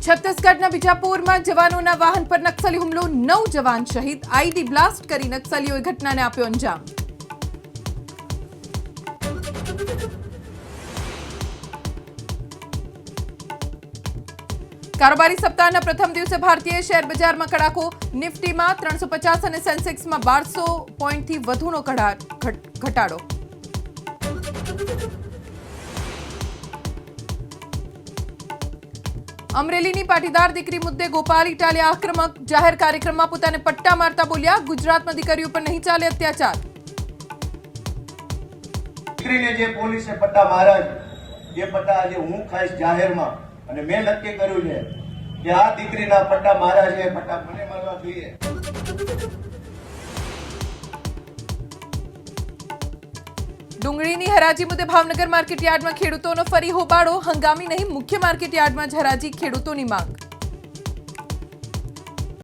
છત્તીસગઢના બીજાપુરમાં જવાનોના વાહન પર નક્સલી હુમલો, 9 જવાન શહીદ, આઈડી બ્લાસ્ટ કરી નક્સલીઓએ ઘટનાને આપ્યો અંજામ। કારોબારી સપ્તાહના પ્રથમ દિવસે ભારતીય શેર બજારમાં કડાકો, નિફ્ટીમાં 350 અને સેન્સેક્સમાં 1200 પોઈન્ટથી વધુનો ઘટાડો। અમરેલીની પાટીદાર દીકરી મુદ્દે ગોપાલ ઇટાલિયા આક્રમક, જાહેર કાર્યક્રમમાં પોતાને પટ્ટા મારતા બોલ્યા, ગુજરાતમાં દીકરીઓ પર નહીં ચાલે અત્યાચાર। દીકરીને જે પોલીસે પટ્ટા માર્યા છે, એ પટ્ટા આજે હું ખાઈશ જાહેરમાં, અને મેં નક્કી કર્યું છે કે આ દીકરીના પટ્ટા માર્યા છે, એ પટ્ટા મને મારવા જોઈએ। ડુંગળીની હરાજી મુદ્દે ભાવનગર માર્કેટ યાર્ડમાં ખેડૂતોનો ફરી હોબાળો, હંગામી નહીં મુખ્ય માર્કેટ યાર્ડમાં જ હરાજી, ખેડૂતોની માંગ।